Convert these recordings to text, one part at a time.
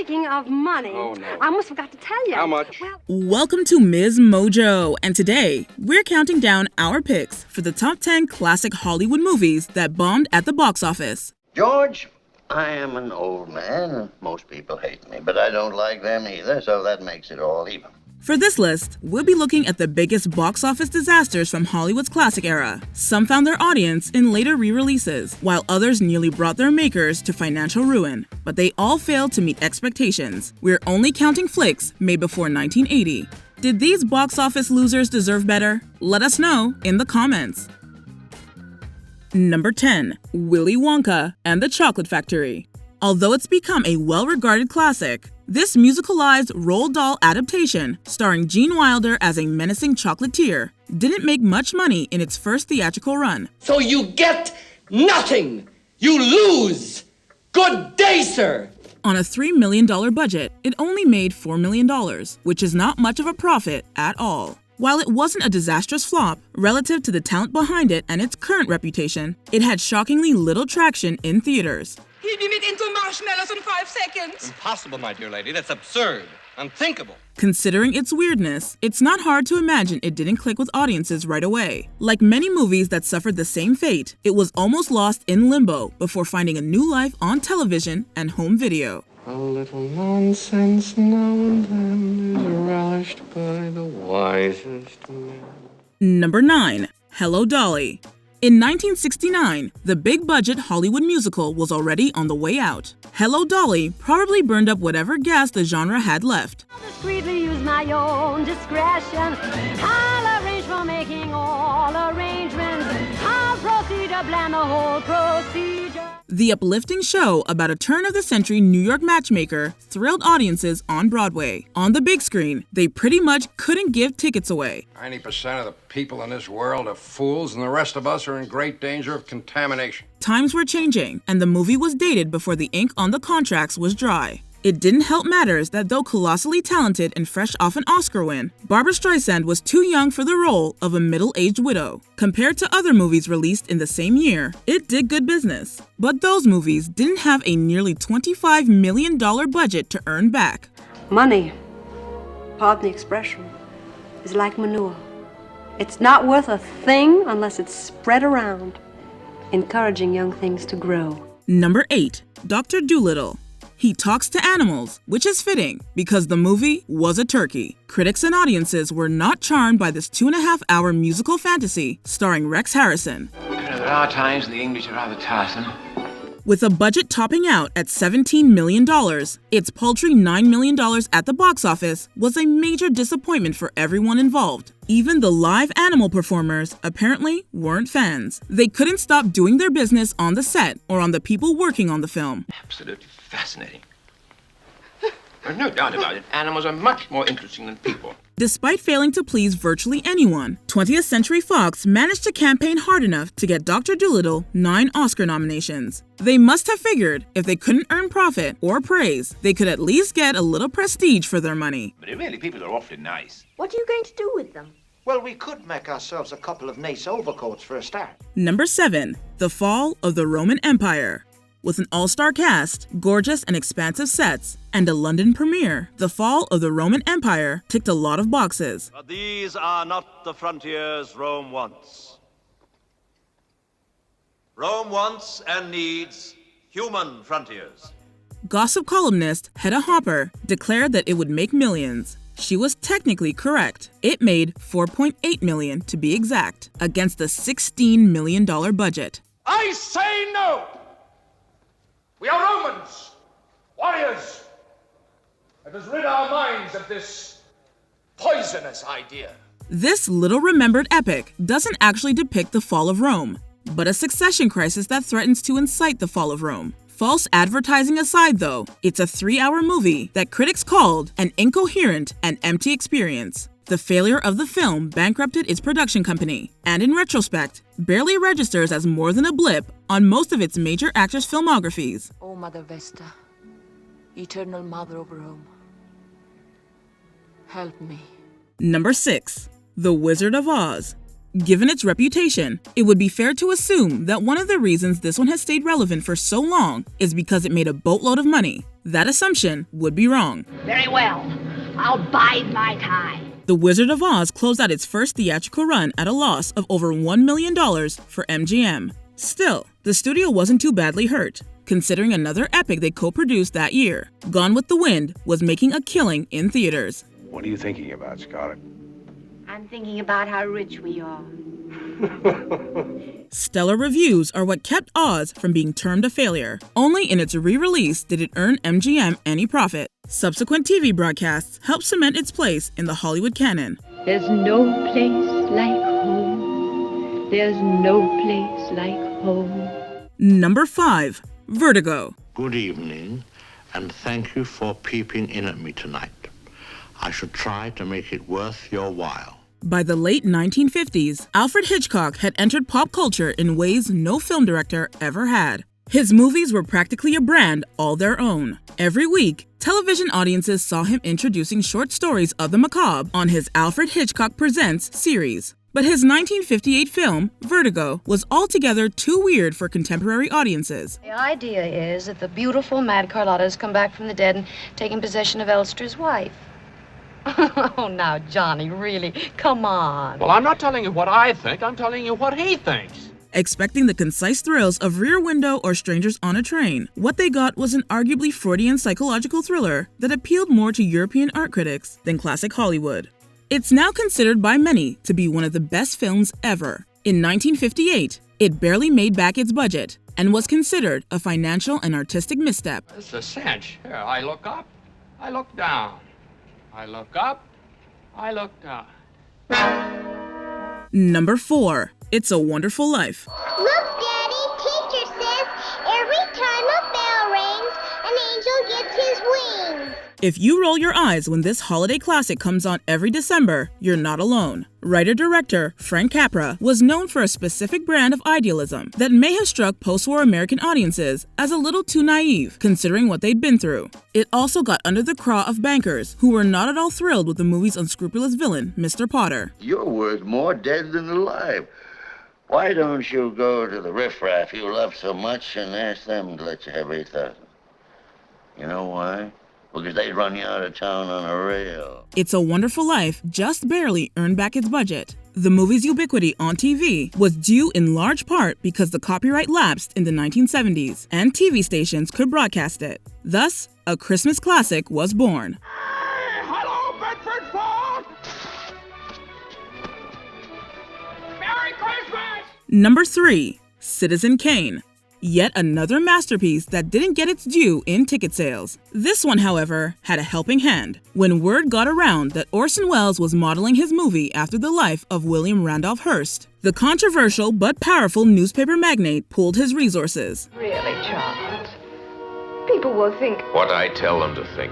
speaking of money, Oh, no. I almost forgot to tell you. How much? Well, Welcome to MsMojo, and today we're counting down our picks for the top 10 classic Hollywood movies that bombed at the box office. George, I am an old man, and most people hate me, but I don't like them either, so that makes it all even. For this list, we'll be looking at the biggest box office disasters from Hollywood's classic era. Some found their audience in later re-releases, while others nearly brought their makers to financial ruin. But they all failed to meet expectations. We're only counting flicks made before 1980. Did these box office losers deserve better? Let us know in the comments. Number 10. Willy Wonka and the Chocolate Factory. Although it's become a well-regarded classic, this musicalized Roald Dahl adaptation, starring Gene Wilder as a menacing chocolatier, didn't make much money in its first theatrical run. So you get nothing! You lose! Good day, sir! On a $3 million budget, it only made $4 million, which is not much of a profit at all. While it wasn't a disastrous flop, relative to the talent behind it and its current reputation, it had shockingly little traction in theaters. He'll be made into marshmallows in 5 seconds. Impossible, my dear lady. That's absurd. Unthinkable. Considering its weirdness, it's not hard to imagine it didn't click with audiences right away. Like many movies that suffered the same fate, it was almost lost in limbo before finding a new life on television and home video. A little nonsense now and then is relished by the wisest men. Number 9. Hello, Dolly. In 1969, the big-budget Hollywood musical was already on the way out. Hello, Dolly probably burned up whatever gas the genre had left. I'll discreetly use my own discretion. I'll arrange for making all arrangements. I'll proceed to plan the whole procedure. The uplifting show about a turn-of-the-century New York matchmaker thrilled audiences on Broadway. On the big screen, they pretty much couldn't give tickets away. 90% of the people in this world are fools, and the rest of us are in great danger of contamination. Times were changing, and the movie was dated before the ink on the contracts was dry. It didn't help matters that though colossally talented and fresh off an Oscar win, Barbra Streisand was too young for the role of a middle-aged widow. Compared to other movies released in the same year, it did good business. But those movies didn't have a nearly $25 million budget to earn back. Money, pardon the expression, is like manure. It's not worth a thing unless it's spread around, encouraging young things to grow. Number 8. Dr. Dolittle. He talks to animals, which is fitting because the movie was a turkey. Critics and audiences were not charmed by this 2.5-hour musical fantasy starring Rex Harrison. There are times when the English are rather tiresome. With a budget topping out at $17 million, its paltry $9 million at the box office was a major disappointment for everyone involved. Even the live animal performers apparently weren't fans. They couldn't stop doing their business on the set or on the people working on the film. Absolutely fascinating. There's no doubt about it. Animals are much more interesting than people. Despite failing to please virtually anyone, 20th Century Fox managed to campaign hard enough to get Dr. Dolittle 9 Oscar nominations. They must have figured if they couldn't earn profit or praise, they could at least get a little prestige for their money. But really, people are awfully nice. What are you going to do with them? Well, we could make ourselves a couple of nice overcoats for a start. Number 7. The Fall of the Roman Empire. With an all-star cast, gorgeous and expansive sets, and a London premiere, The Fall of the Roman Empire ticked a lot of boxes. But these are not the frontiers Rome wants. Rome wants and needs human frontiers. Gossip columnist Hedda Hopper declared that it would make millions. She was technically correct. It made $4.8 million to be exact, against a $16 million budget. I say no! We are Romans, warriors. Let us rid our minds of this poisonous idea. This little-remembered epic doesn't actually depict the fall of Rome, but a succession crisis that threatens to incite the fall of Rome. False advertising aside, though, it's a 3-hour movie that critics called an incoherent and empty experience. The failure of the film bankrupted its production company, and in retrospect, barely registers as more than a blip on most of its major actors' filmographies. Oh, Mother Vesta, eternal mother of Rome, help me. Number 6. The Wizard of Oz. Given its reputation, it would be fair to assume that one of the reasons this one has stayed relevant for so long is because it made a boatload of money. That assumption would be wrong. Very well. I'll bide my time. The Wizard of Oz closed out its first theatrical run at a loss of over $1 million for MGM. Still, the studio wasn't too badly hurt, considering another epic they co-produced that year. Gone with the Wind was making a killing in theaters. What are you thinking about, Scarlett? I'm thinking about how rich we are. Stellar reviews are what kept Oz from being termed a failure. Only in its re-release did it earn MGM any profit. Subsequent TV broadcasts helped cement its place in the Hollywood canon. There's no place like home. There's no place like home. Number 5. Vertigo. Good evening, and thank you for peeping in at me tonight. I shall try to make it worth your while. By the late 1950s, Alfred Hitchcock had entered pop culture in ways no film director ever had. His movies were practically a brand all their own. Every week, television audiences saw him introducing short stories of the macabre on his Alfred Hitchcock Presents series. But his 1958 film, Vertigo, was altogether too weird for contemporary audiences. The idea is that the beautiful Mad Carlotta has come back from the dead and taken possession of Elster's wife. Oh, now, Johnny, really, come on. Well, I'm not telling you what I think. I'm telling you what he thinks. Expecting the concise thrills of Rear Window or Strangers on a Train, what they got was an arguably Freudian psychological thriller that appealed more to European art critics than classic Hollywood. It's now considered by many to be one of the best films ever. In 1958, it barely made back its budget and was considered a financial and artistic misstep. It's a cinch. Here, I look up, I look down. I look up, I look down. Number 4. It's a Wonderful Life. Look, Daddy, teacher says every time a bell rings, an angel gets his wings. If you roll your eyes when this holiday classic comes on every December, you're not alone. Writer-director Frank Capra was known for a specific brand of idealism that may have struck post-war American audiences as a little too naive, considering what they'd been through. It also got under the craw of bankers who were not at all thrilled with the movie's unscrupulous villain, Mr. Potter. You're worth more dead than alive. Why don't you go to the riffraff you love so much and ask them to let you have 8,000? You know why? Because they'd run you out of town on a rail. It's a Wonderful Life just barely earned back its budget. The movie's ubiquity on TV was due in large part because the copyright lapsed in the 1970s and TV stations could broadcast it. Thus, a Christmas classic was born. Hey, hello, Bedford Falls! Merry Christmas! Number 3. Citizen Caine. Yet another masterpiece that didn't get its due in ticket sales. This one, however, had a helping hand. When word got around that Orson Welles was modeling his movie after the life of William Randolph Hearst, the controversial but powerful newspaper magnate pooled his resources. Really, Charles? People will think what I tell them to think.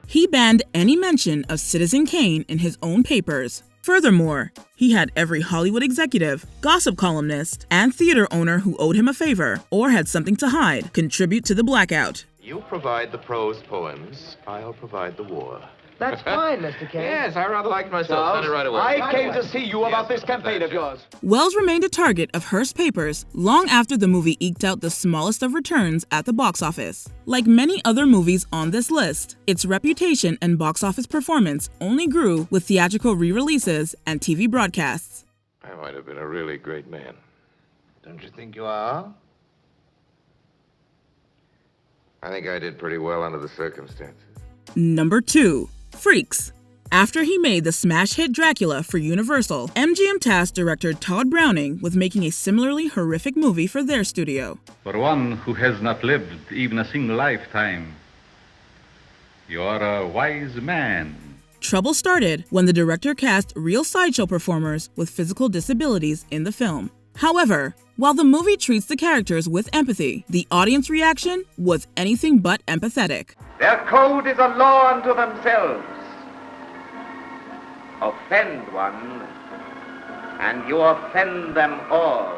He banned any mention of Citizen Caine in his own papers. Furthermore, he had every Hollywood executive, gossip columnist, and theater owner who owed him a favor or had something to hide contribute to the blackout. You provide the prose poems, I'll provide the war. That's fine, Mr. Caine. Yes, I rather liked myself. Send it right away. I came to see you about this campaign of yours. Welles remained a target of Hearst papers long after the movie eked out the smallest of returns at the box office. Like many other movies on this list, its reputation and box office performance only grew with theatrical re-releases and TV broadcasts. I might have been a really great man. Don't you think you are? I think I did pretty well under the circumstances. Number 2. Freaks. After he made the smash hit Dracula for Universal, MGM tasked director Todd Browning with making a similarly horrific movie for their studio. For one who has not lived even a single lifetime, you are a wise man. Trouble started when the director cast real sideshow performers with physical disabilities in the film. However, while the movie treats the characters with empathy, the audience reaction was anything but empathetic. Their code is a law unto themselves. Offend one, and you offend them all.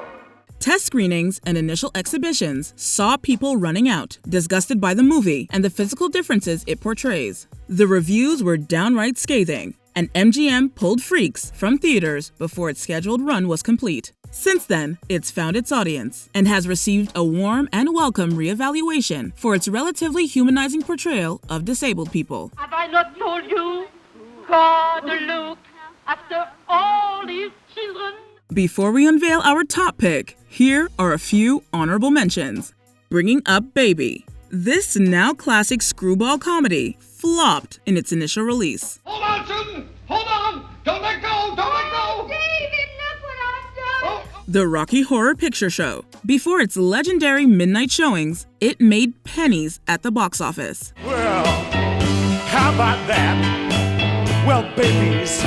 Test screenings and initial exhibitions saw people running out, disgusted by the movie and the physical differences it portrays. The reviews were downright scathing, and MGM pulled Freaks from theaters before its scheduled run was complete. Since then, it's found its audience and has received a warm and welcome reevaluation for its relatively humanizing portrayal of disabled people. Have I not told you? God, look after all these children. Before we unveil our top pick, here are a few honorable mentions. Bringing Up Baby. This now classic screwball comedy flopped in its initial release. Hold on, Susan! Hold on! Don't let go! Don't let go! David, look what I've done! The Rocky Horror Picture Show. Before its legendary midnight showings, it made pennies at the box office. Well, how about that? Well, babies,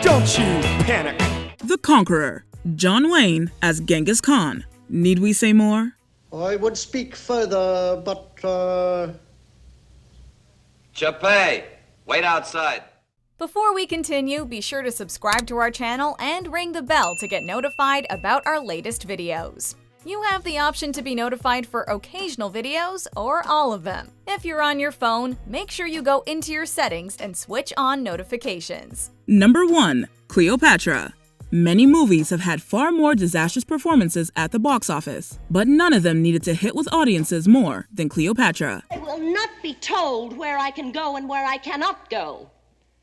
don't you panic. The Conqueror. John Wayne as Genghis Khan. Need we say more? I would speak further, but, Chappé, wait outside. Before we continue, be sure to subscribe to our channel and ring the bell to get notified about our latest videos. You have the option to be notified for occasional videos or all of them. If you're on your phone, make sure you go into your settings and switch on notifications. Number 1. Cleopatra. Many movies have had far more disastrous performances at the box office, but none of them needed to hit with audiences more than Cleopatra. I will not be told where I can go and where I cannot go.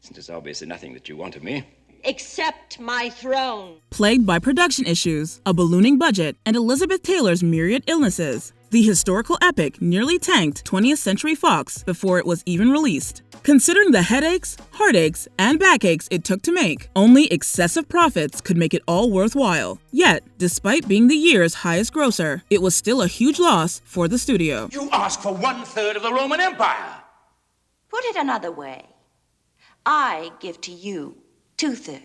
Since it's obviously nothing that you want of me. Except my throne. Plagued by production issues, a ballooning budget, and Elizabeth Taylor's myriad illnesses, the historical epic nearly tanked 20th Century Fox before it was even released. Considering the headaches, heartaches, and backaches it took to make, only excessive profits could make it all worthwhile. Yet, despite being the year's highest grosser, it was still a huge loss for the studio. You ask for 1/3 of the Roman Empire. Put it another way. I give to you 2/3.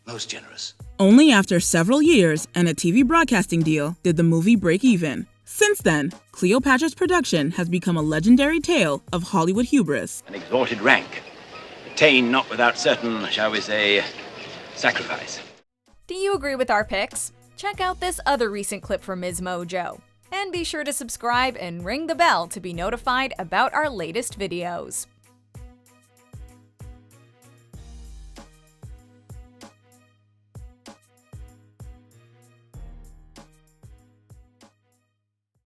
Most generous. Only after several years and a TV broadcasting deal did the movie break even. Since then, Cleopatra's production has become a legendary tale of Hollywood hubris. An exalted rank, attained not without certain, shall we say, sacrifice. Do you agree with our picks? Check out this other recent clip from MsMojo. And be sure to subscribe and ring the bell to be notified about our latest videos.